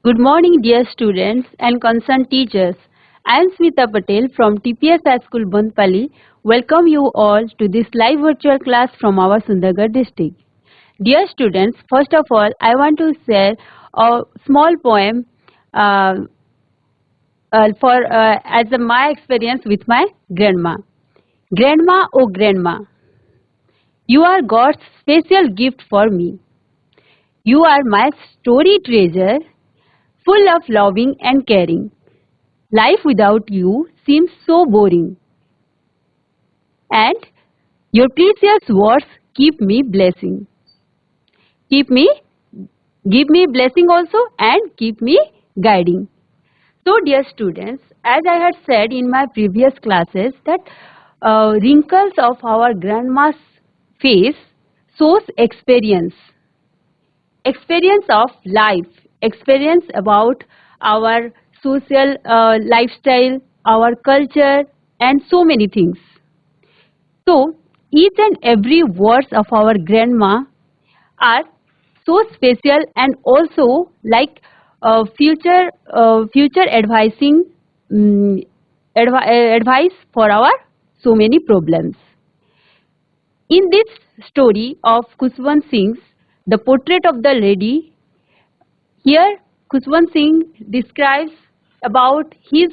Good morning, dear students and concerned teachers. I am Smita Patel from TPS High School, Bandpali. Welcome you all to this live virtual class from our Sundargarh district. Dear students, first of all, I want to share a small poem uh, for as my experience with my grandma. Grandma, oh grandma, you are God's special gift for me. You are my story treasure, full of loving and caring. Life without you seems so boring. And your precious words keep me blessing. Keep me, give me blessing also and keep me guiding. So dear students, as I had said in my previous classes that wrinkles of our grandma's face shows experience. Experience of life, experience about our social lifestyle, our culture and so many things. So each and every words of our grandma are so special and also like future advising advice for our so many problems. In this story of Kushwant Singh's The Portrait of the Lady, here Kushwant Singh describes about his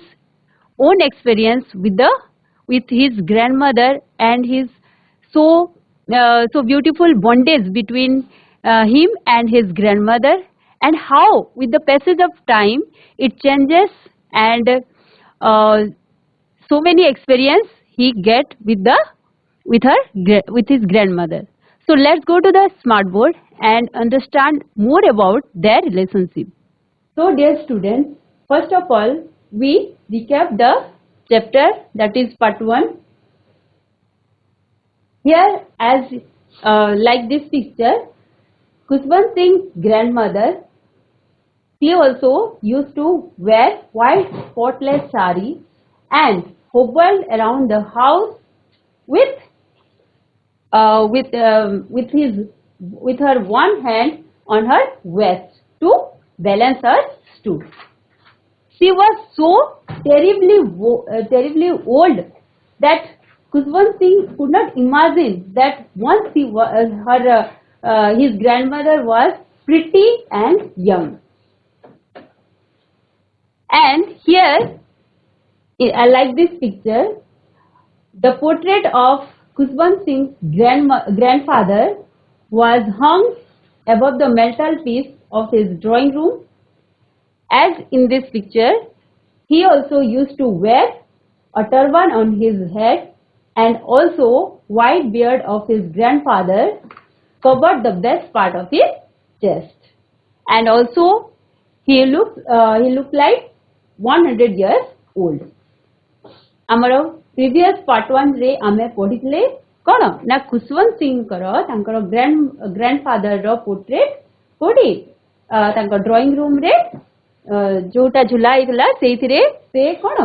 own experience with his grandmother and his so beautiful bondage between him and his grandmother, and how with the passage of time it changes, and so many experience he get with his grandmother. So let's go to the smart board and understand more about their relationship. So dear students, first of all we recap the chapter, that is part 1. Here as like this picture, Kushwant Singh's grandmother, she also used to wear white spotless sari and hovered around the house with her one hand on her waist to balance her stool. She was so terribly old that Kushwant Singh could not imagine that once his grandmother was pretty and young. And here, like this picture, the portrait of Kushwant Singh's grandfather was hung above the mantelpiece of his drawing room. As in this picture, he also used to wear a turban on his head, and also white beard of his grandfather covered the best part of his chest. And also he looked like 100 years old. Amaro previous part 1 रे आमे पढ़ितले कोन ना खुशवंत सिंह करो तांकर grandfather रो portrait कोडी तांकर drawing room रे जोटा झुला इतला सेइथिरे से कोन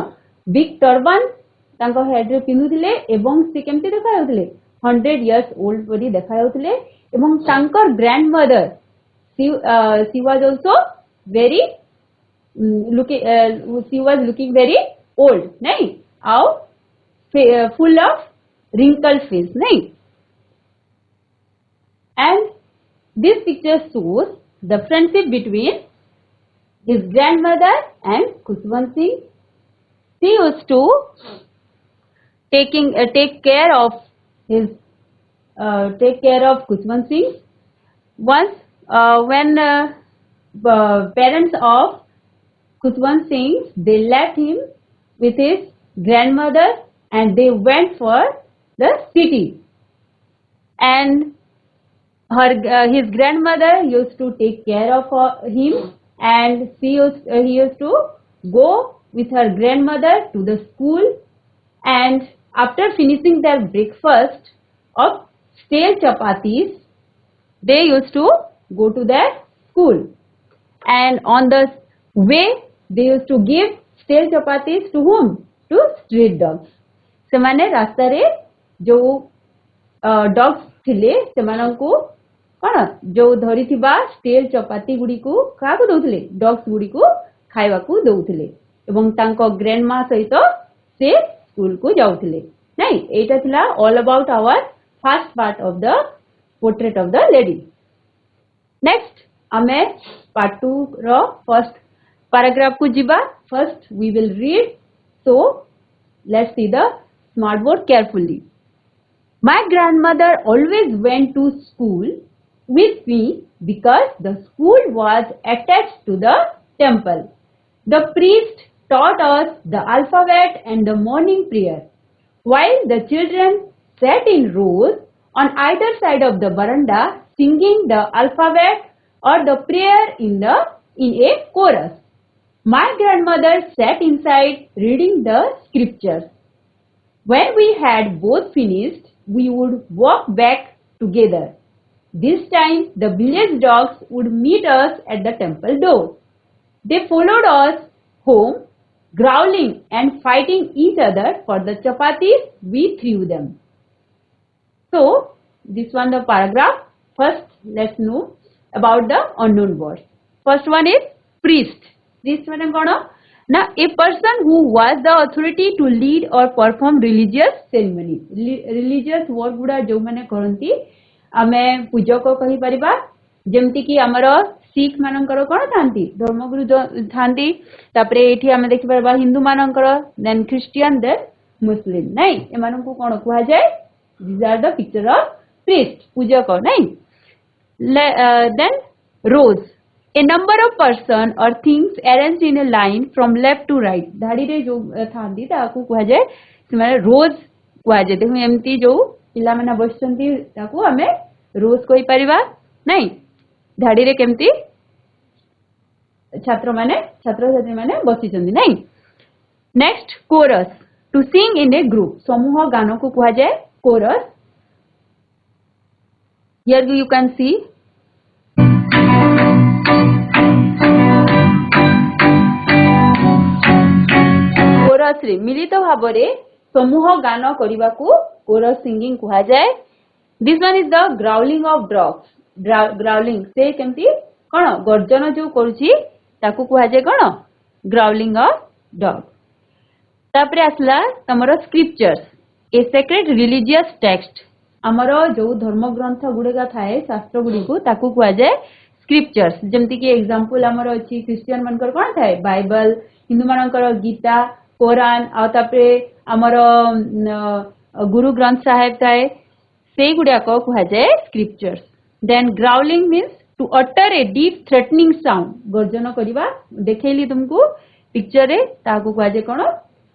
बिग टर्बान तांको हेड रे पिनुथिले एवं से केमति देखा होतले 100 इयर्स ओल्ड परी देखा होतले एवं तांकर grandmother she was also very she was looking very old, nahi? How full of wrinkled face, nahi? And this picture shows the friendship between his grandmother and Kushwant Singh. She used to take care of Kushwant Singh. Once when parents of Kushwant Singh, they left him with his grandmother and they went for the city, and his grandmother used to take care of him, and he used to go with her grandmother to the school, and after finishing their breakfast of stale chapatis, they used to go to their school, and on the way they used to give stale chapatis to whom? To street dogs. semane rasta re jo dogs thile semananku कौन जो धरी steel चपाती गुड़ी को क्या दौले dogs Gudi को खावा को दौले grandma सहित से स्कूल को जाऊले नहीं एटा थिला all about our first part of the portrait of the lady. Next आमे पार्ट 2 रो फर्स्ट पैराग्राफ को जीवा। First we will read, so let's see the smart board carefully. My grandmother always went to school with me because the school was attached to the temple. The priest taught us the alphabet and the morning prayer, while the children sat in rows on either side of the veranda singing the alphabet or the prayer in a chorus. My grandmother sat inside reading the scriptures. When we had both finished, we would walk back together. This time, the village dogs would meet us at the temple door. They followed us home, growling and fighting each other for the chapatis we threw them. So, this one the paragraph. First, let's know about the unknown words. First one is priest. This one is gonna now a person who was the authority to lead or perform religious ceremonies. Religious work गुड़ा जो मैंने करती आमे पूजक कही परिबा जेमती कि हमर सिख मानकर कोन थांती धर्मगुरु थांती तापरे एठी आमे देखि परबा हिंदू मानकर देन क्रिश्चियन देन मुस्लिम नहीं एमानन को कोन कुहा जाय these are the picture of priest पूजक नहीं then rows a number of person or things arranged in a line from left to right धाड़ी रे जो थांती ताकू कुहा जाय माने रोज कुहा जाय देखो एमती जो पिला माने बसचंती ताकू हमें रोज कोई परिबा नहीं धाड़ी रे केमती छात्र छात्री माने बसिचंती नहीं। Next chorus to sing in a group समूह गान को कुहा जाय कोरस। Here you can see chorus रे मिलित भाव रे समूह गान करबा को कोरस सिंगिंग कुहा जाय। This one is the growling of dogs. Growling से केमती कोन गर्जन जो करूची ताकू कुहा जाय कोन ग्राउलिंग ऑफ डॉग। तापरे आसला तमरो स्क्रिप्चर्स ए सेक्रेट रिलीजियस टेक्स्ट हमरो जो धर्म ग्रंथ गुडेगा थाए शास्त्र गुडी को ताकू कुहा जाय स्क्रिप्चर्स जेमती कि एग्जांपल हमरो अछि क्रिश्चियन मानकर कोन थाए बाइबल हिंदू मानकर गीता कुरान आ तापरे हमरो गुरु ग्रंथ साहेब थाए से गुडिया को कुहा जाय scriptures. Then growling means to utter a deep threatening sound गर्जन करबा देखैली तुमको पिक्चर रे ताकू कुहा जाय कोन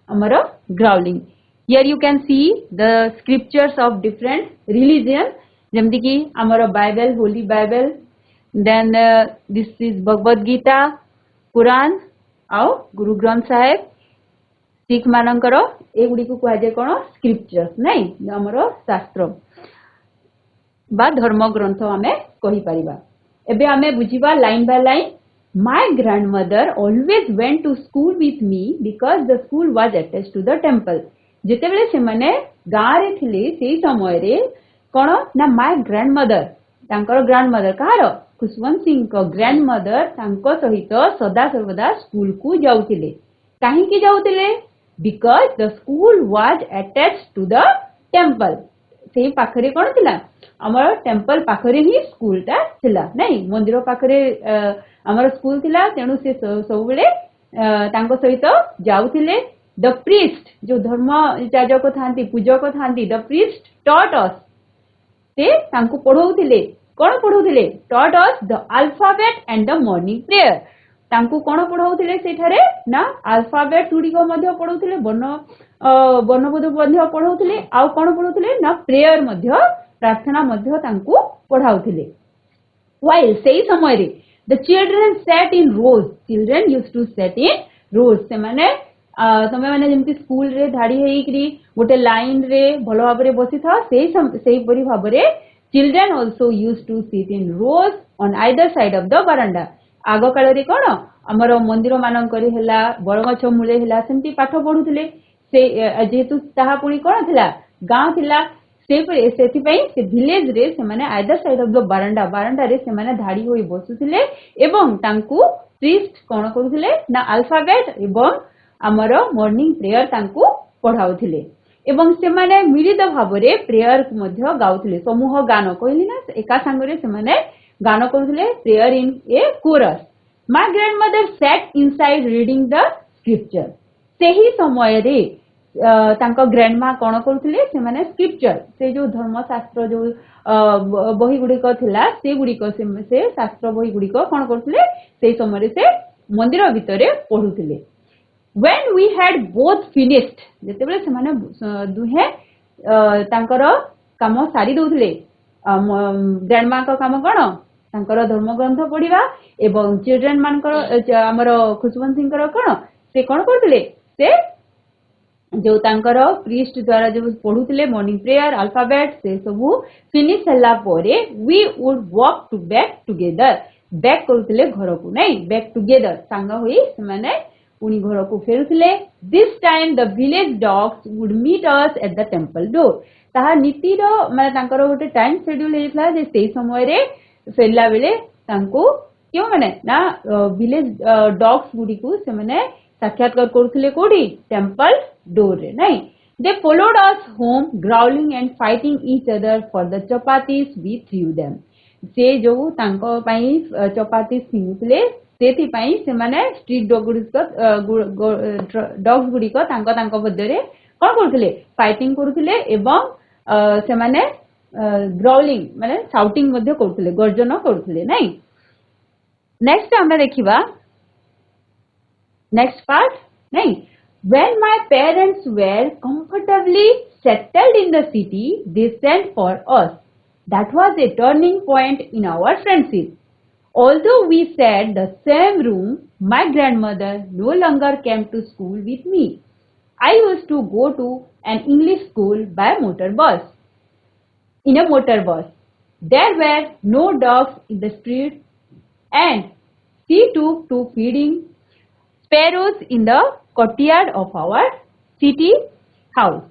हमरो ग्राउलिंग। Here you can see the scriptures of different religion जेमती कि हमरो Bible holy Bible then this is Bhagavad Gita Quran आउ गुरु ग्रंथ साहेब सिख मानकर ए गुडी को कुहा जाय कोन स्क्रिप्चर्स नहीं हमरो शास्त्र बा धर्म ग्रंथ हमें कहि परिबा। एबे हमें बुझिबा line by line. My grandmother always went to school with me because the school was attached to the temple. जेतेबेले से माने गाँ रे थिले सेही समय रे कोन ना माय ग्रैंडमदर तांकर ग्रैंडमदर कार खुशवंत सिंह को ग्रैंडमदर तांको सहित सदा सर्वदा स्कूल को जाउतिले। काहे की जाउतिले? Because the school was attached to the temple. से पाखरे कोन थिला हमर टेम्पल पाखरे ही स्कूल ता थिला नहीं मंदिर पाखरे हमर स्कूल थिला तेनु से सब बेले तांको सहित जाउथिले। द प्रीस्ट जो धर्म जाजक थांती पूजक थांती द प्रीस्ट टॉट अस से तांको पढौथिले कोन पढौथिले taught us the alphabet and the morning prayer तांको कोन पढौथिले सेठारे ना अल्फाबेट गुडी को मध्य पढौथिले वर्णबोध मध्य पढौथिले आ कोन पढौथिले ना प्रेयर मध्य प्रार्थना मध्य तांको पढाउथिले। व्हाइल सेही समय रे the children sat in rows children used to sat in rows से माने तमे माने जेमती स्कूल रे धाड़ी हेइकरी गोटे लाइन रे भलो भाबरे बसी था सेही परि भाबरे children also used to sit in rows on either side of the verandah. आगो काल रे कोन हमर मंदिर मानकर हेला बरगछ मूले हेला सेमती पाठ पढुथिले से जेतु ताहा पुणी कोन थिला गां थिला से विलेज रे से माने आइदर साइड ऑफ द बारंडा रे से माने धाड़ी होई बसुथिले एवं तांकू प्रीस्ट कोन करूथिले ना अल्फाबेट एवं हमर मॉर्निंग प्रेयर तांकू पढाउथिले एवं से माने मिलित भाबरे प्रेयर मध्य गाउथिले समूह गान कहली ना एका संगरे से माने गान करूथिले prayer in a chorus my grandmother sat inside reading the scripture सेही समय रे तांको ग्रैंडमा कोन करूथिले से माने स्क्रिप्चर से जो धर्मशास्त्र जो बही गुडी को थिला से गुडी को से शास्त्र बही गुडी को कोन करूथिले से समय से मंदिर भितरे पढुथिले when we had both finished जेते बेले से माने दुहे तांकर काम सारी दउथिले ग्रैंडमा को काम कोन तांकर धर्म ग्रंथ पढिबा एवं चिल्ड्रन मानकर हमर खुशवंत सिंह कोन से कोन करथिले से जो तांकर प्रीस्ट द्वारा जो पढुथिले मॉर्निंग प्रेयर अल्फाबेट से सबु फिनिश हला परे we would walk to back together back करथिले घर को नै बैक टुगेदर संग होई से माने उनी घर को फेरुथिले this time the village dogs would meet us at the temple door ताहा नीति रो माने तांकर गोटे टाइम शेड्यूल हेतला जे सेही समय रे फेरला बेले तांको क्यों माने ना विलेज डॉग्स गुडी को से माने साक्षात्कार करुथिले कोडी temple door ray nay they followed us home growling and fighting each other for the chapatis we threw them say जो तांको पई चपातीस सिंगुथिले सेति पई से माने स्ट्रीट डॉग गुडी को डॉग्स गुडी को तांको बदरे कोन करुथिले फाइटिंग करुथिले एवं से माने ग्राउलिंग माने शाउटिंग मध्ये करुथिले गर्जन करुथिले नै नेक्स्ट हमरा देखिबा next part nahi when my parents were comfortably settled in the city they sent for us that was a turning point in our friendship although we shared the same room my grandmother no longer came to school with me I used to go to an English school by motor bus in a motor bus there were no dogs in the street and she took to feeding sparrows in the courtyard of our city house.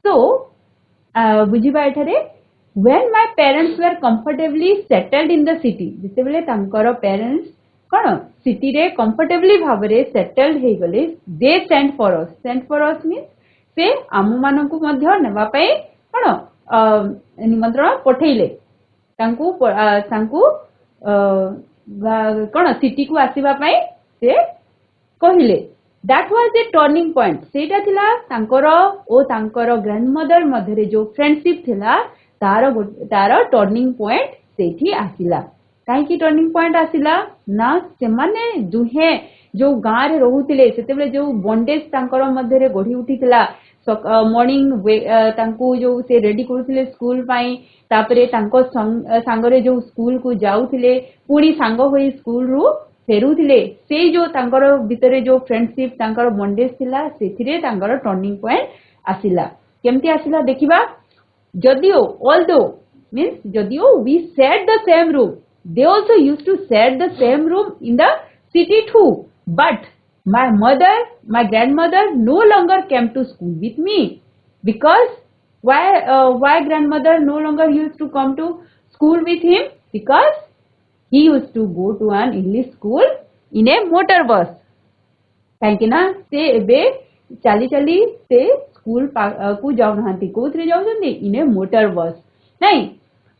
So, बुझिबा एठारे when my parents were comfortably settled in the city, जिते बेले तांकर parents कोन city रे comfortably भाबरे settled हे गले they sent for us means से आमु मानकु मध्य नेबा पई कोन निमंत्रण पठेइले तांकु कोन city को आसीबा पई से कहिले that was a turning point सेटा थिला तांकर ग्रैंडमदर मध्यरे जो फ्रेंडशिप थिला तार टर्निंग पॉइंट सेठी आसिला काहे की टर्निंग पॉइंट आसिला ना से माने दुहे जो गां रे रहुतिले सेते बेले जो बॉन्डेज तांकर मध्यरे गढी उठिथिला मॉर्निंग तांकू जो से रेडी करथिले स्कूल पाई तापरे तांको संगरे जो स्कूल को जाउथिले पुणी सांग होई स्कूल रु फेरुथिले से जो तांकर भितरे जो फ्रेंडशिप तांकर बॉन्डेज थिला सेथिरे तांकर टर्निंग पॉइंट आसिला केमती आसिला देखिबा जदियो ऑल्दो मींस जदियो we shared the same room they also used to share the same room in the city too but my grandmother no longer came to school with me because why grandmother no longer used to come to school with him because he used to go to an English school in a motor bus काहे ना से एबे चाली से school को जाउ नहांती कोथरे जाउ जंदी इन ए मोटर बस नहीं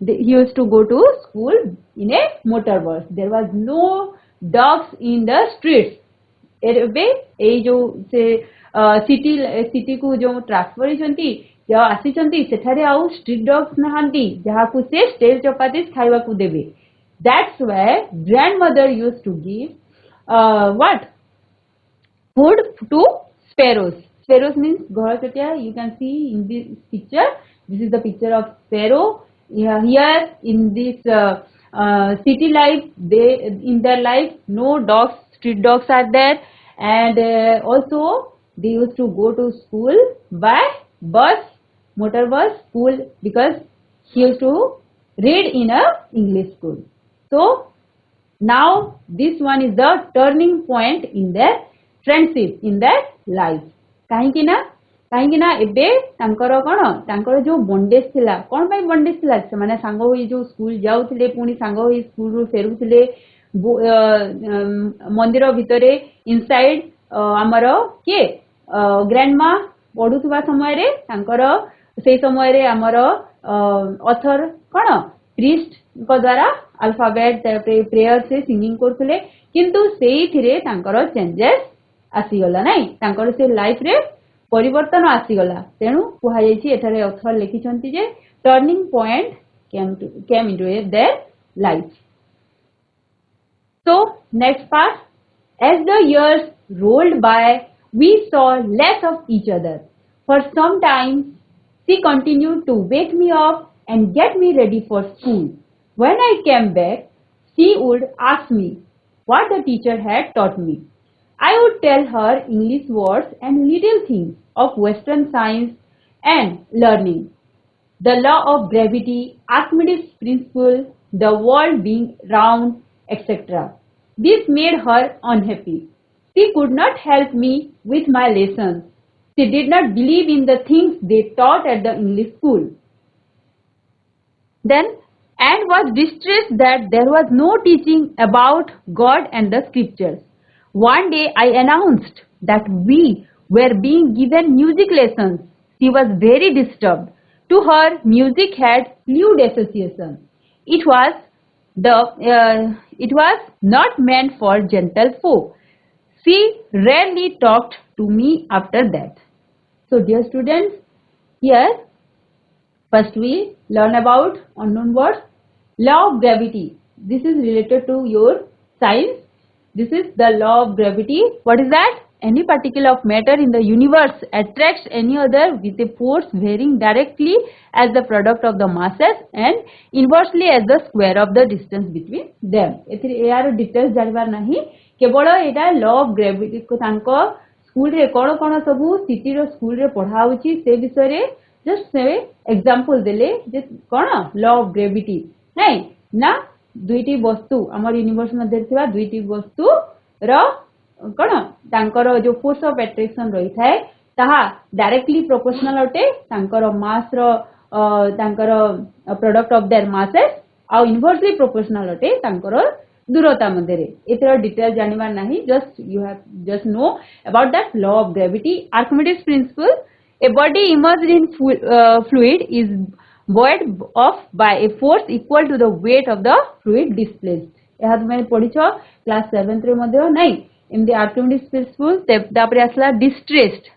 he used to go to school in a motor bus there was no dogs in the streets एबे ए जो से सिटी को जो ट्रांसफर होचंती जो आसीचंती सेठारे आउ स्ट्रीट डॉग्स नहांती जहा को से स्टेल चपातीस खाइबा को देबे that's why grandmother used to give what food to sparrows means ghara chatia you can see in this picture this is the picture of sparrow here in this city life they in their life no dogs street dogs are there and also they used to go to school by motor bus school because he used to read in a English school so now this one is the turning point in their friendship in their life काहे कि ना कहीं ना एबे तांकर कौन तांकर जो बंडेज थिला कौन पाई बंडेज थिला से माने सांग होई जो स्कूल जाउथिले पुनी सांग होई स्कूल रु फेरुथिले मंदिर भितरे इनसाइड हमर के ग्रैंडमा पढुथबा समय रे तांकर से समय रे हमर ऑथर कौन प्रीस्ट को द्वारा अल्फाबेट प्रेयर से सिंगिंग करथिले किंतु सेही थिरे तांकर चेंजेस आसीगला नाही तांकर से लाइफ रे परिवर्तन आसीगला तेणु कुहा जायछि एठारे ऑथर लिखिछंती जे turning point came into their life. So next part, as the years rolled by, we saw less of each other. For some time, she continued to wake me up and get me ready for school. When I came back, she would ask me what the teacher had taught me. I would tell her English words and little things of Western science and learning. The law of gravity, Archimedes' principle, the world being round, etc. This made her unhappy. She could not help me with my lessons. She did not believe in the things they taught at the English school. Then, and was distressed that there was no teaching about God and the scriptures. One day I announced that we were being given music lessons. She was very disturbed. To her, music had fluid association. It was not meant for gentle folk. She rarely talked to me after that. So dear students, here first we learn about unknown words. Law of gravity. This is related to your science. This is the law of gravity. What is that? Any particle of matter in the universe attracts any other with a force varying directly as the product of the masses and inversely as the square of the distance between them. यार details जानबार नहीं केवल एटा law of gravity को तांको school रे कोन कोन सबु city रो school रे पढ़ा होची से विषय रे जस्ट से एग्जांपल देले जे कोन लॉ ऑफ ग्रेविटी नहीं ना दुईटी वस्तु हमर यूनिवर्स मध्ये थिबा दुईटी वस्तु रो कौन तांकर जो फोर्स ऑफ अट्रैक्शन रही थाए ताहा डायरेक्टली प्रोपोर्शनल अटे तांकर मास रो तांकर प्रोडक्ट ऑफ देयर मासेस आ इनवर्सली प्रोपोर्शनल अटे तांकर दूरता मध्ये रे एतर डिटेल जानिबार नाही just you have just know about that law of gravity. Archimedes principle, a body immersed in fluid is buoyed off by a force equal to the weight of the fluid displaced. यह तुम पढ़ीछो class 7th रे मध्ये नाही एमदी Archimedes principle तापरे आसला distressed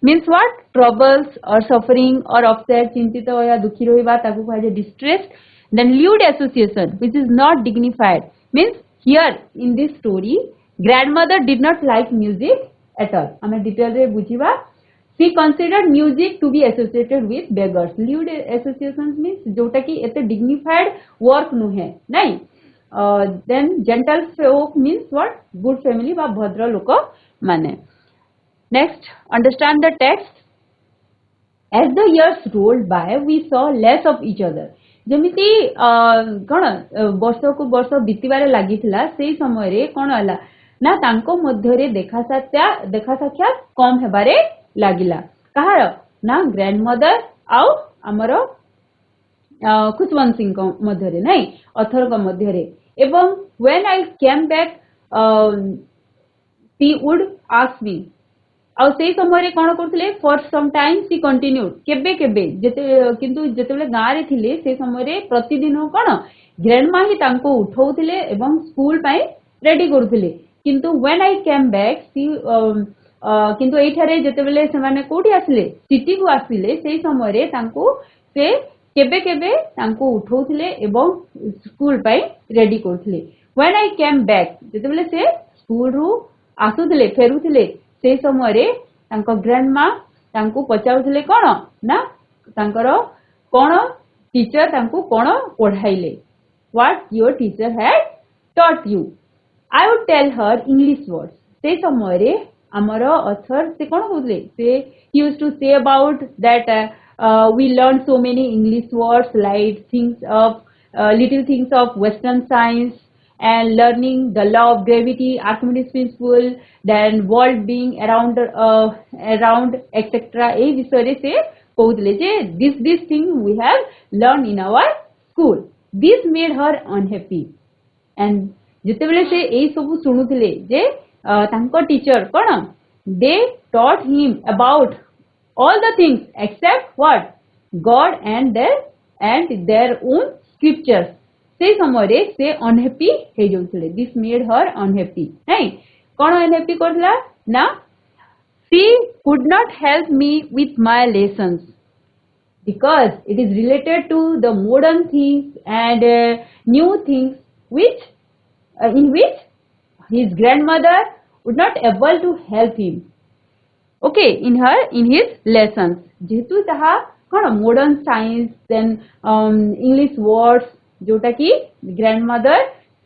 means what troubles और suffering और upset चिंतित या दुखी रहिबा ताकू कहजे distressed. Then lewd association which is not dignified means here in this story grandmother did not like music at all. हमें डिटेल रे बुझिबा. She considered music to be associated with beggars. Lewd associations means जोटा कि एते dignified work नुहे नहीं. Then gentle folk means what? Good family बा भद्र लोक माने. Next, understand the text. As the years rolled by, we saw less of each other. जेमिति कौन वर्ष को वर्ष बीतीबारे लागिथिला सेही समय रे कौन हला ना तांको मध्य रे देखा साक्षात कम हेबारे लागिला. कहार ना ग्रैंडमदर आउ हमर खुशवंत सिंह को मध्य रे नहीं ऑथर को मध्य रे. एवं when I came back she would ask me आउ से समय रे कोन करथले for some time she continued केबे केबे जेते किंतु जेतेले गां रे थिले से समय रे प्रतिदिन कोन ग्रैंडमा ही तांको उठौथिले एवं स्कूल पाई रेडी करथले किंतु when I came back she किंतु एठारे जेतेबेले से माने कोठी आसले सिटी को आसिले सेही समय रे तांको से केबे केबे तांको उठौथिले एवं स्कूल पाई रेडी करथले. व्हेन आई केम बैक जेतेबेले से स्कूल रु आसुथिले फेरुथिले से समय रे तांको ग्रैंडमा तांको पचाउथिले कोन ना तांकर कोन टीचर तांको कोन पढाइले what your teacher had taught you. I would tell her English words. से समय रे आमर ऑथर से कोन होतले से he used to say about that we learn so many English words like things of little things of western science and learning the law of gravity, Archimedes principle, then world being around etc. ए विषय से कहूले जे this thing we have learned in our school. This made her unhappy. And ଯେତେବେଳେ ସେ ଏଇ ସବୁ ଶୁଣୁଥିଲେ ଯେ ତାଙ୍କ teacher कौन they taught him about all the things except what God and their own scriptures. से समय रे से unhappy hey जाउथिले. This made her unhappy. नहीं कौन unhappy करला ना she could not help me with my lessons because it is related to the modern things and new things which in which his grandmother would not able to help him. Okay, in his lessons. जेहेतु ताहा कौन modern science then English words जोटा कि grandmother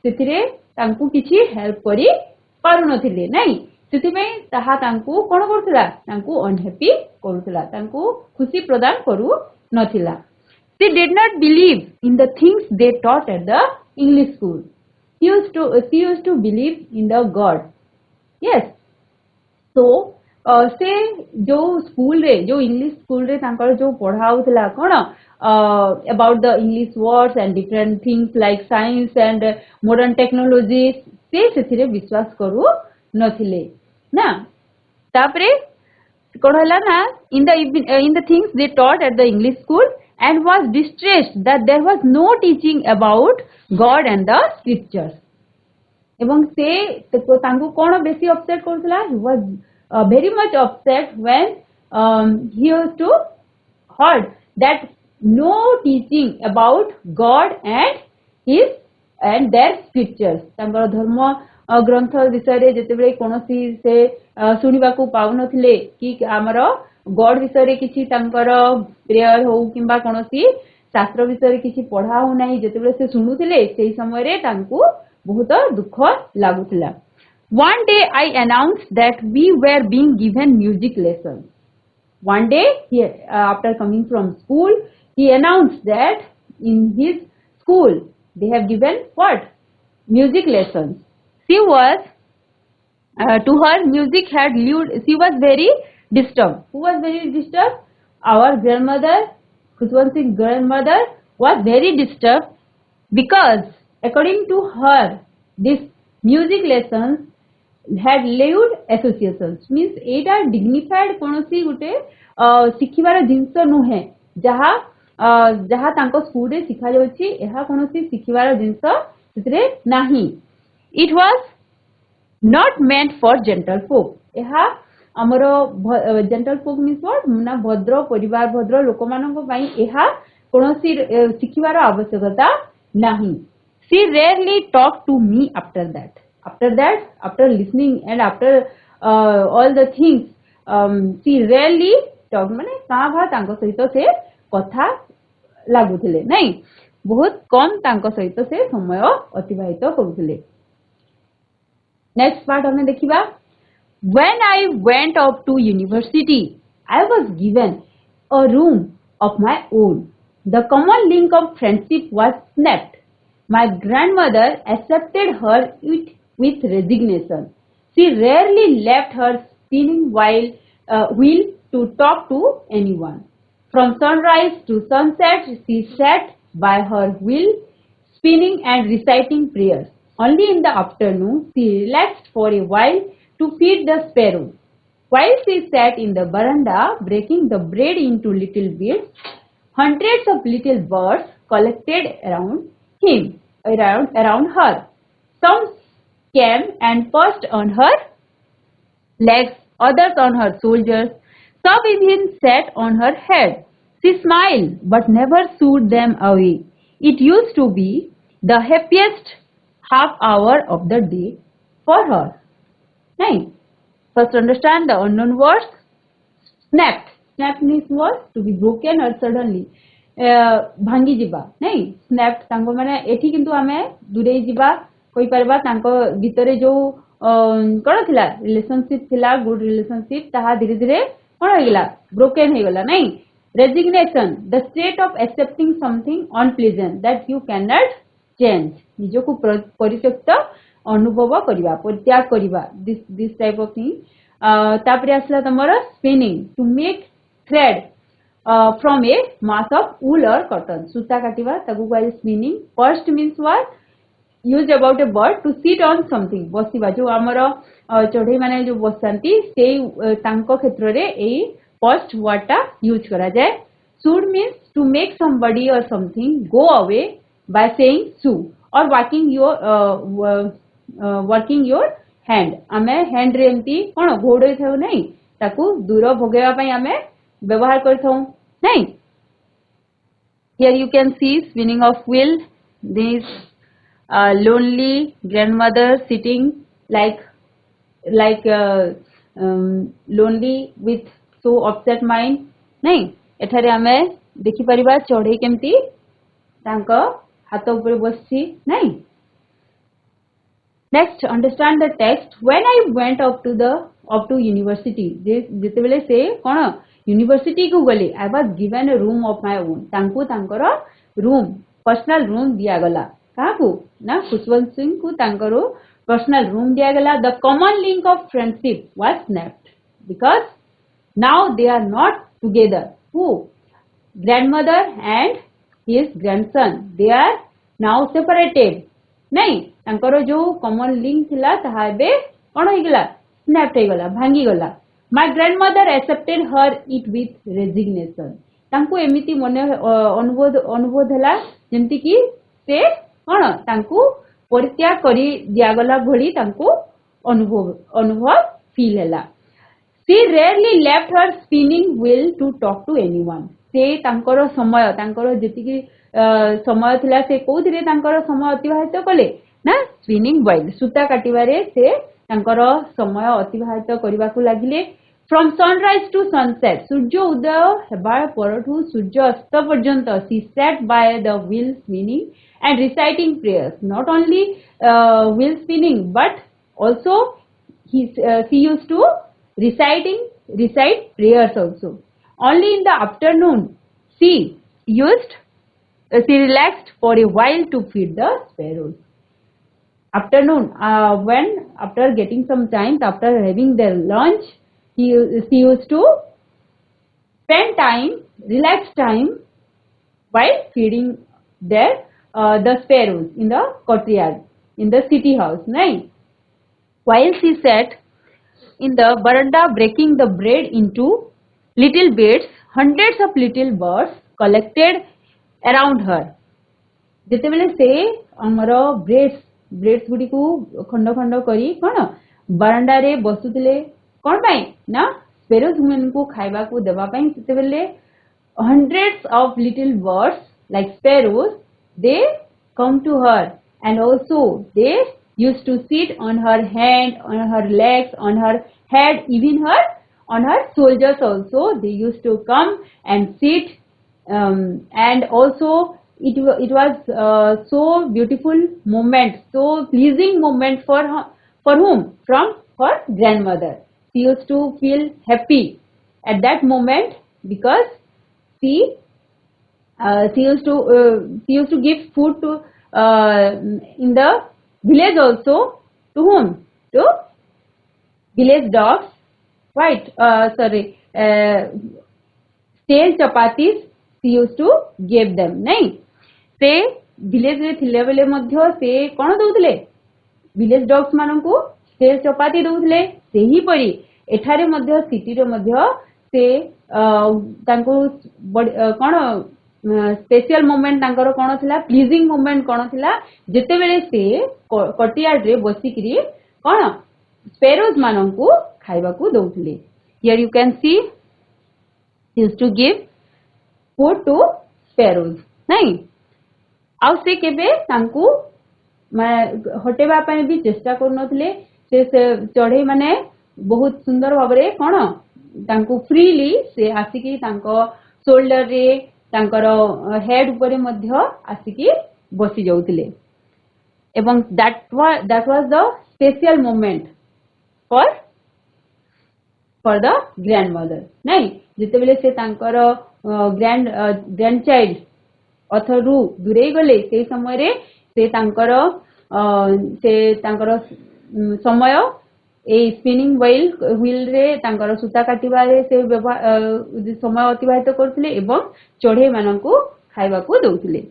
सेथिरे तांकु किछि help करी पारु नथिले नाही सेथिबे ताहा तांकु कोन करथला तांकु unhappy करथला तांकु खुशी प्रदान करू नथिला. She did not believe in the things they taught at the English school. She used to believe in the God. Yes. So से जो स्कूल रे जो इंग्लिश स्कूल रे तांकर जो पढ़ाउथला कोन about the English words and different things like science and modern technologies से सेथिरे विश्वास करू नथिले ना. तापरे कोन हला ना in the things they taught at the English school and was distressed that there was no teaching about God and the scriptures. एवं से तांको कोन बेसी upset करथला he was very much upset when he used to heard that no teaching about God and their scriptures. तांकर धर्म ग्रंथ विषय रे जेतेबेले कोनोसी से सुनिबा को पाउ नथिले कि हमरो गॉड विषय रे किछि तांकर प्रेयर हो किबा कोनोसी शास्त्र विषय रे किछि पढ़ा हो नाही जेतेबेले से सुनुथिले सेही समय रे तांको बहुत दुख लागुथिला. One day I announced that we were being given music lessons. One day after coming from school he announced that in his school they have given what music lessons. She was to her music had lured. She was very disturbed. Who was very disturbed? Our grandmother, Khuswanti's grandmother, was very disturbed because according to her this music lessons had lured associations. Means Etah dignified कोनोसी गुटे सिखिबार जिंस नुहे जहा जहा तांको school रे सिखा जाउची एहा कोनोसी सिखिबार जिंस सेतरे नाही. It was not meant for gentle folk. एहा हमरो gentle folk means what ना भद्र परिवार भद्र लोक मानको पई एहा कोनोसी सिखिबार आवश्यकता नाही. She rarely talked to me after that. After listening and after all the things, she rarely talked. माने काभा तांको सहित से कथा लागुथिले नहीं बहुत कम तांको सहित से समय अतिबाहित करुथिले. नेक्स्ट पार्ट हमने देखिबा. When I went up to university, I was given a room of my own. The common link of friendship was snapped. My grandmother accepted her with resignation. She rarely left her spinning wheel to talk to anyone. From sunrise to sunset, she sat by her wheel, spinning and reciting prayers. Only in the afternoon, she relaxed for a while to feed the sparrows. While she sat in the veranda, breaking the bread into little bits, hundreds of little birds collected around her. Some came and perched on her legs, others on her shoulders. Some even sat on her head. She smiled but never shooed them away. It used to be the happiest half hour of the day for her. Now, first understand the unknown words. Snapped. Snapped means what? To be broken or suddenly. भांगी जिबा नहीं snapped तांको माने एठी किंतु आमे दूरे जिबा कोई परबा तांको भीतरे जो कोन थिला रिलेशनशिप थिला गुड रिलेशनशिप ताहा धीरे धीरे कोन होइला ब्रोकन होइला नहीं. Resignation the state of accepting something unpleasant that you can not change निज को परित्यक्त अनुभव करवा परित्याग करवा दिस टाइप ऑफ थिंग तापरे आसला तमरो spinning to make thread from a mass of wool और कॉटन सूता काटिवा ताकू कहले spinning first means what use about a bird to sit on something बसिबा जो हमर चढ़ई माने जो बसंती से तांको क्षेत्र रे ए फर्स्ट वर्ड टा यूज करा जाय should means to make somebody or something go away by saying so or working your hand आमे hand रे एमती कोन घोड़े थाउ नै ताकू दूर भगेवा पई आमे व्यवहार करथौ नै here you can see spinning of wheel this lonely grandmother sitting like lonely with so upset mind नै एठारे आमे देखि परिबा चढ़ई केमती तांको हाथ ऊपर बसछि नै next understand the text when I went up to university जेते बेले से कोन यूनिवर्सिटी को गले I was given a room of my own तांको तांकर रूम पर्सनल रूम दिया गला काकू ना खुशवंत सिंह को तांकर पर्सनल रूम दिया गला the common link of friendship was snapped because now they are not together who grandmother and his grandson they are now separated नहीं तांकर जो कॉमन लिंक थिला ताहा बे कोन होई गेला स्नैप हे गेला भांगी गेला my grandmother accepted her it with resignation तांको एमिति मने अनुभव हला जेंति कि से कोन तांको परित्याग करी दिया गला भली तांको अनुभव फील हला She rarely left her spinning wheel to talk to anyone. से तांकर समय तांकर जेतिकी समय थिला से कोथिरे तांकर समय अतिबाहित कले ना स्पिनिंग व्हील सूता काटिबारे से तांकर समय अतिबाहित करबा को लागिले फ्रॉम सनराइज टू सनसेट सूर्य उदय हेबा परठू सूर्य अस्त पर्यंत she sat by the wheel spinning and reciting prayers not only wheel spinning but also she used to recite prayers also only in the afternoon she relaxed for a while to feed the sparrows afternoon when after getting some time after having their lunch she used to spend time relaxed time while feeding their the sparrows in the courtyard in the city house right while she sat in the veranda breaking the bread into little bits hundreds of little birds collected around her jete bele se amaro breads gudi ku khond khond kari kono veranda re basutile kon pai na sparrows human ku khaiba ku deba pai jete bele hundreds of little birds like sparrows they come to her and also they used to sit on her hand, on her legs, on her head, even on her shoulders also. They used to come and sit, and also it was so beautiful moment, so pleasing moment for whom? From her grandmother. She used to feel happy at that moment because she used to give food to in the village also to whom? To village dogs, right? Stale chapatis she used to give them, नहीं? से village रे थिले बेले मध्य से कौन दउतले? village dogs मानंकु stale चपाती दउतले सेही परी एठारे मध्य city रे मध्य से तांको कौन स्पेशल मोमेंट तांकर कोन थिला प्लीजिंग मोमेंट कोन थिला जेते बेले से कटियाड रे बसिकरी कोन स्पैरोज मानंकु खाइबा को दउथले here you can see used to give food to sparrows नहीं आउ से केबे तांकु हटेबा पय भी चेष्टा करनथले से चढ़ई माने बहुत सुंदर भाबरे कोन तांकु फ्रीली से आसिकी तांको शोल्डर रे तांकर हेड ऊपर मध्य आसिकी बसी जाउतले एवं that was the special moment for the grandmother नहीं जेते बेले से तांकर ग्रैंड चाइल्ड अथरु दूरे गले से समय रे से समय ए स्पिनिंग व्हील रे तांकर सूता काटिबारे से समय अतिबाहित करथिले एवं चढ़ई माननकु खाइबाकू दउथिले.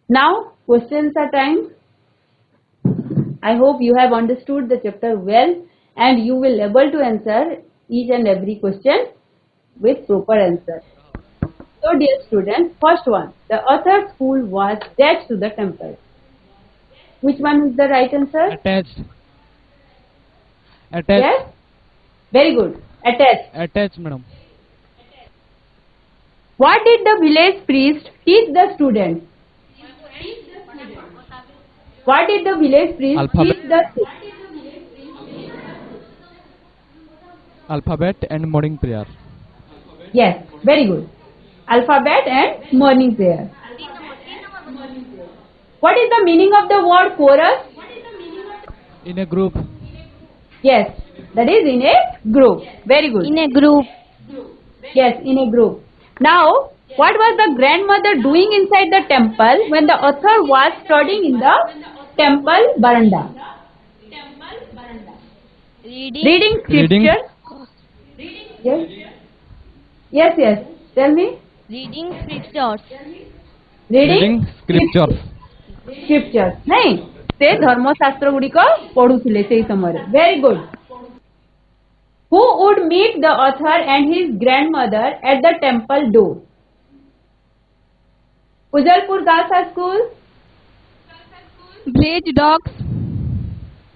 Now questions are time. I hope you have understood the chapter well and you will able to answer each and every question with proper answer. So dear students, first one, the author's school was attached to the temple. Which one is the right answer? Attached. Yes? Very good. Attached, madam. What did the village priest teach the students? What did the village priest teach the Alphabet and morning prayer. Yes, very good. Alphabet and morning prayer. What is the meaning of the word chorus? In a group. Yes, that is in a group. Very good. In a group. Yes, in a group. Now, what was the grandmother doing inside the temple when the author was studying in the temple veranda? Reading scripture. Yes. Yes. Tell me. Reading scriptures. Reading scriptures. Scriptures. नहीं, से धर्मशास्त्र गुड़ी को पढ़ुथिले से समय. Very good. Who would meet the author and his grandmother at the temple door? Ujalpur Girls High School. Village dogs.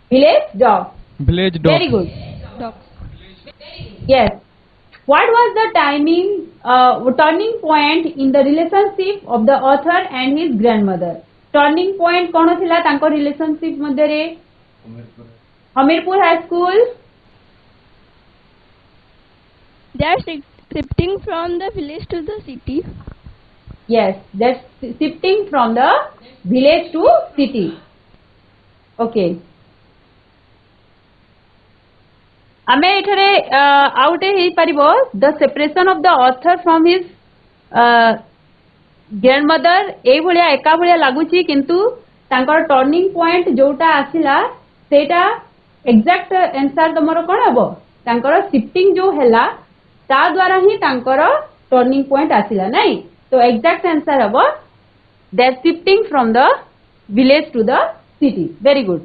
Village dogs. Village dogs. Very good. Dogs. Yes. What was the turning point in the relationship of the author and his grandmother? Turning point कौन थिला तांको relationship मध्ये रे? Hamirpur high school. They are shifting from the village to the city. Yes, that's shifting from the village to city. Okay. आमे एठारे आउटे हेई परिबो the separation of the author from his grandmother ए भलिया एका भलिया लागुची किंतु तांकर टर्निंग पॉइंट जोटा आसिला सेटा exact answer तमरो कोन हबो तांकर shifting जो हैला ता द्वारा ही तांकर टर्निंग पॉइंट आसिला नहीं तो एग्जैक्ट आंसर हबो that shifting from the village to the city. Very good.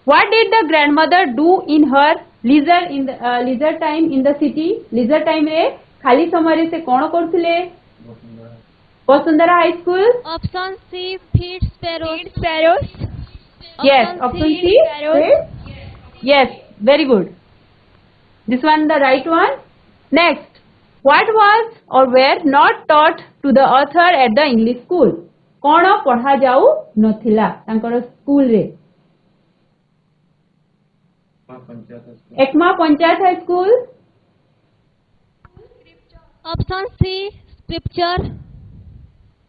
What did the grandmother do in her leisure time in the city? Leisure time रे खाली समय रे से कोन करथिले? Vasundhara high school. Option C, feed sparrows. Yes, option C. Yes, very good. This one the right one. Next, what was or were not taught to the author at the English school? कोन पढ़ा जाऊ नथिला तांकर school रे? Ekma panchayat high school. Option C, scripture.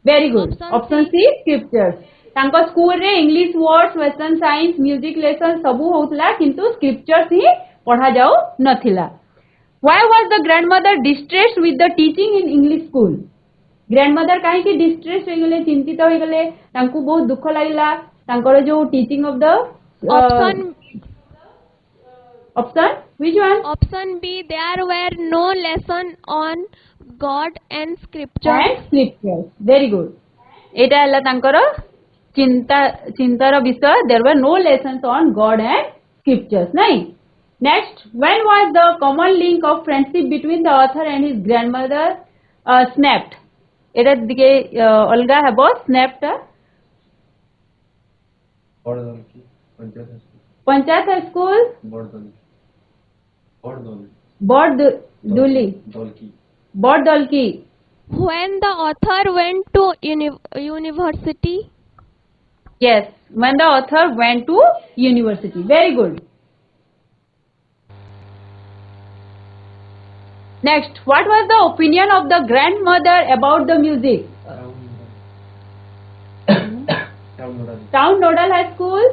Very good. Option C, scriptures. तांको school रे English words, western science, music lesson सबू होतला किंतु scriptures ही पढ़ा जाऊ नथिला. Why was the grandmother distressed with the teaching in English school? Grandmother काहे कि डिस्ट्रेस हो गले, चिंतित हो गले, तांको बहुत दुख लागला तांकर जो teaching of the option which one? Option B, there were no lesson on God and scripture. And scriptures. Very good. एटा हला तांकर चिंतार विषय. There were no lessons on God and scriptures. नहीं. Next, when was the common link of friendship between the author and his grandmother snapped? एटा दिके अलगा हेबो snapped. Panchayat high school. बड़दलकी. When the author went to university. Yes, when the author went to university. Very good. Next, what was the opinion of the grandmother about the music? Town Nodal High School.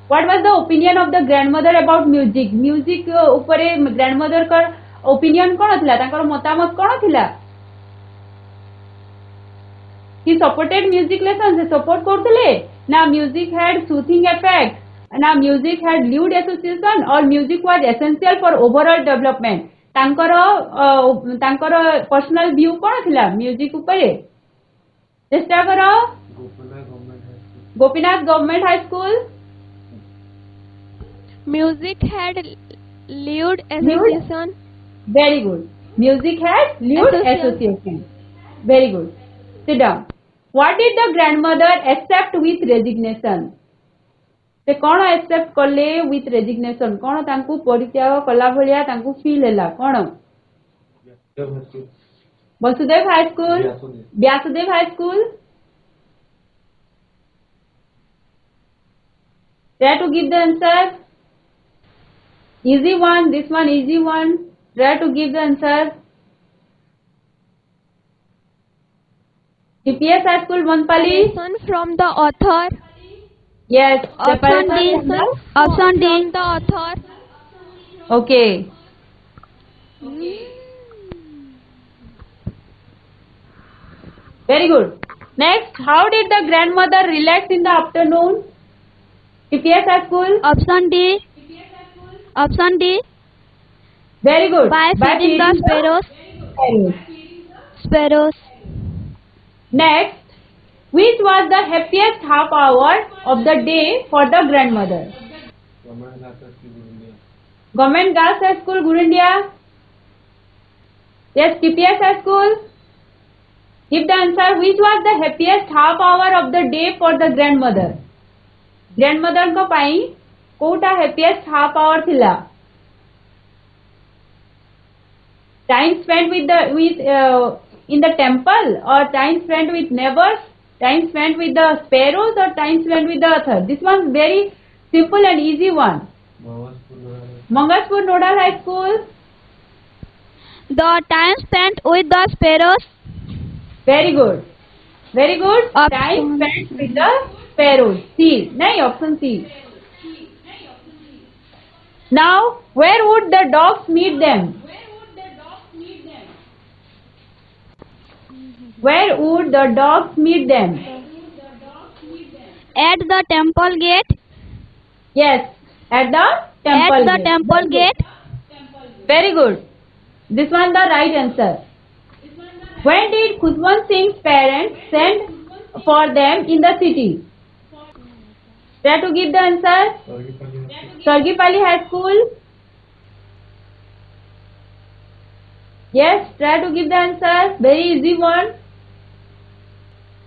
What was the opinion of the grandmother about music? Music उपरे grandmother का opinion कौन थिला? तांकर मतामत कौन थिला? He supported music lessons. He support କରୁଥିଲେ ନା music had soothing effect, ନା music had lewd association, or music was essential for overall development. ତାଙ୍କର personal view କ'ଣ ଥିଲା music ଉପରେ? ଚେଷ୍ଟା କର। Gopinath government high school. Music had lewd association. Very good. Music had lewd association. Very good. Sit down. What did the grandmother accept with resignation? से कौन accept कले with resignation? कौन तांकु परित्याग कला भलिया तांकु फील हैला? कौन? Vasudev high school, Vyasdev high school. Try to give the answer. Easy one. This one easy one. Try to give the answer. TPS High School, Bonpali. From the author. Yes. Option D. Option D. From the author. Okay. Very good. Next, how did the grandmother relax in the afternoon? TPS High School. Option D. Option D. Very good. By feeding the sparrows. Sparrows. Next, which was the happiest half hour of the day for the grandmother? Government Girls High School, Gurundia. Yes, TPS High School. Give the answer. Which was the happiest half hour of the day for the grandmother? Grandmother को पाई Kota happiest half hour थिला? Time spent in the temple, or time spent with neighbors, time spent with the sparrows, or time spent with the author? This one very simple and easy one. Mangaspur Nodal High School. The time spent with the sparrows. Very good. Very good. Option. Time spent with the sparrows. C. नहीं, option C. Now, where would the dogs meet them? Where would the dogs meet them? At the temple gate. Yes, at the temple At the gate. temple gate. Very good. This one the right answer. When did Khuswant Singh's parents send for them in the city? Try to give the answer. Sargipali High School. Yes, try to give the answer. Very easy one.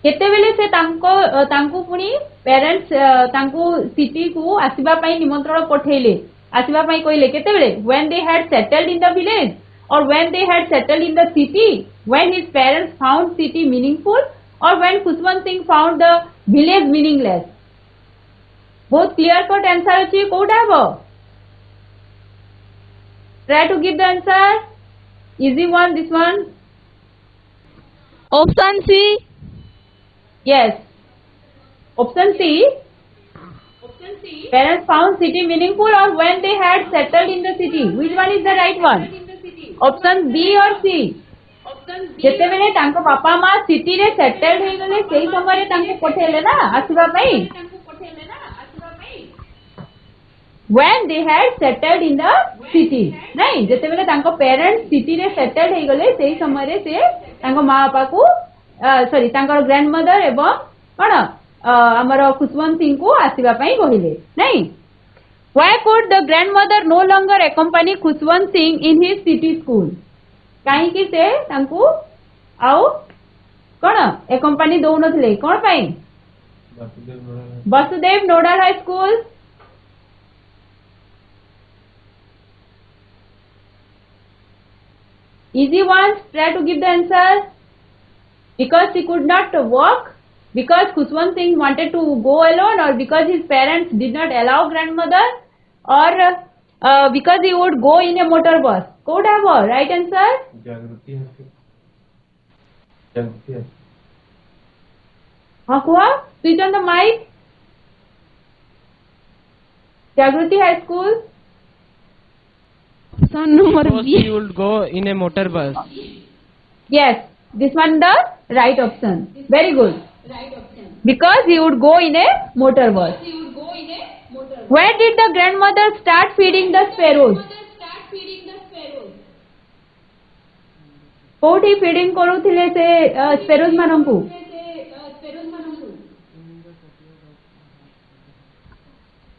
केतेबेले से तांको पुनी parents तांको city को आसीबा पई निमंत्रण पठेले, आसीबा पई कइले केतेबेले? When they had settled in the village, or when they had settled in the city, when his parents found city meaningful, or when Khuswant Singh found the village meaningless? बहुत clear cut answer अछि, कोडा हबो? Try to give the answer. Easy one, this one. Option C. Yes. Option C. Parents found city meaningful, or when they had settled in the city. Which one is the right one? Option B or C? जेतेबेले तांको पापा माँ city रे settled हो गले सेही समय तांको पठेले ना आसीबा पई. When they had settled in the city. नहीं, जेतेबेले तांको पेरेंट्स सिटी रे सेटल्ड हो गले सेही समय रे से तांको माँ बापा को सॉरी तांकर ग्रैंडमदर एवं कौन आमर खुशवंत सिंह को आसीबा पई कहिले नहीं. Why could the grandmother no longer accompany Khuswant Singh in his city school? काहे कि से तांको आउ कौन accompany दउ नथले कौन पई? Vasudev nodal high school. Easy ones, try to give the answer. Because he could not walk, because Khuswant Singh wanted to go alone, or because his parents did not allow grandmother, or because he would go in a motor bus. Could have a right answer? Jagrati. Huh? Switch on the mic. Jagrati High School. Option number Because B. he would go in a motor bus. Yes. This one the right option. Very good. Because he would go in a motor bus. Where did the grandmother start feeding the sparrows? कोठी feeding करूथिले से sparrows मानंकु?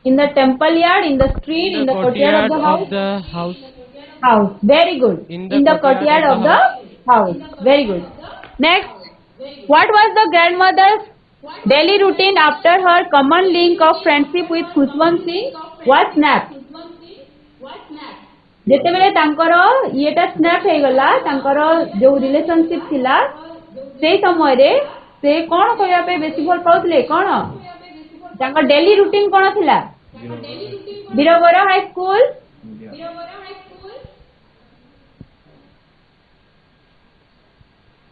In the temple yard, in the street, in the courtyard of the house. House. Very good. In the courtyard of the house. Very good. Next, what was the grandmother's daily routine after her common link of friendship with Khushwant Singh was snapped? जेतेबेले तांकर येटा snap हे गला तांकर जो relationship थिला से समय रे से कोन करिया पे बेसी भल पाउतले कोन तांकर डेली रूटीन कोन थिला बीरवर high school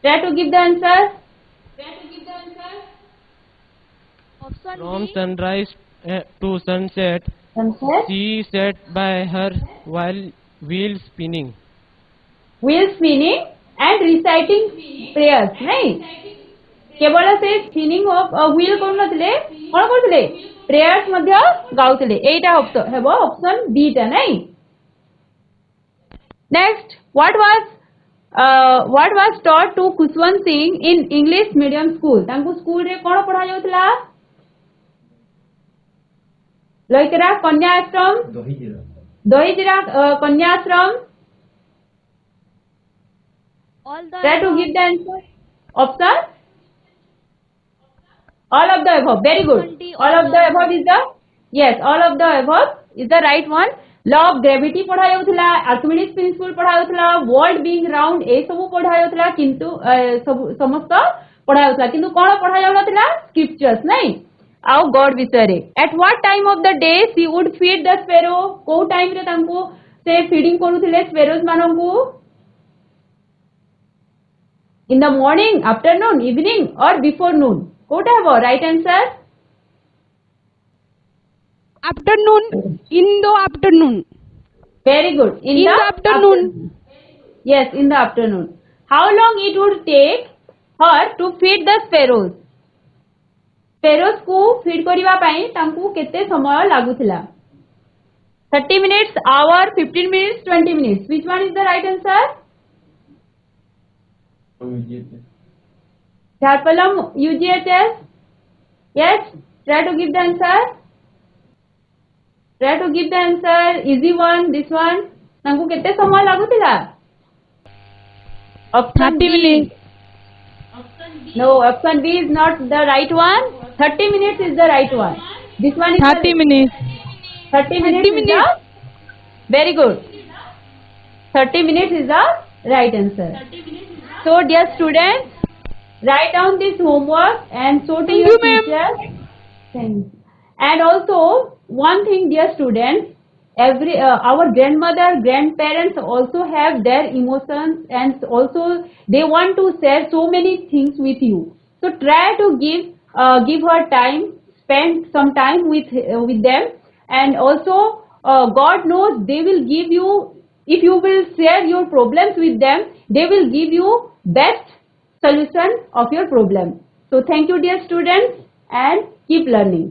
try to give the answer From sunrise to sunset, she sat by her while wheel spinning and reciting prayers नहीं केवल से spinning of wheel कोन नथिले कोन करथिले prayers मध्य गाउथिले एटा हेबो ऑप्शन बी टा नहीं next what was taught to Khushwant Singh in English medium school तांको school रे कोन पढ़ा जाउतला लइकरा कन्या आश्रम दहीजिरा कन्या आश्रम try to give the answer option all of the above very good all of the above is the yes all of the above is the right one law of gravity पढ़ा जाउथला Archimedes principal पढ़ा जाउथला world being round ए सब पढ़ा जाउथला किंतु समस्त पढ़ा जाउथला किंतु कोन पढ़ा जाउथला scriptures नहीं आउ गॉड विषय रे at what time of the day she would feed the sparrow को टाइम रे तांको से फीडिंग करूथिले स्पैरोज मानंकु in the morning afternoon evening और बिफोर नून कोटा हेबो right answer Afternoon. In the afternoon. very good in the afternoon. yes in the afternoon how long it would take her to feed the sparrows sparrows को feed करिवा पई तांकू केते समय लागुथिला 30 minutes hour 15 minutes 20 minutes which one is the right answer Dharpalam UGHS yes try to give the answer try to give the answer easy one this one तांकू केते समय लागुथिला option 30 minutes no option B is not the right one 30 minutes is the right one this one is 30 minutes. 30 minutes is the very good 30 minutes is the right answer so dear students write down this homework and show to your teachers thanks and also one thing dear students every our grandmother grandparents also have their emotions and also they want to share so many things with you so try to give her time spend some time with them and also God knows they will give you if you will share your problems with them they will give you best solution of your problem so thank you dear students and keep learning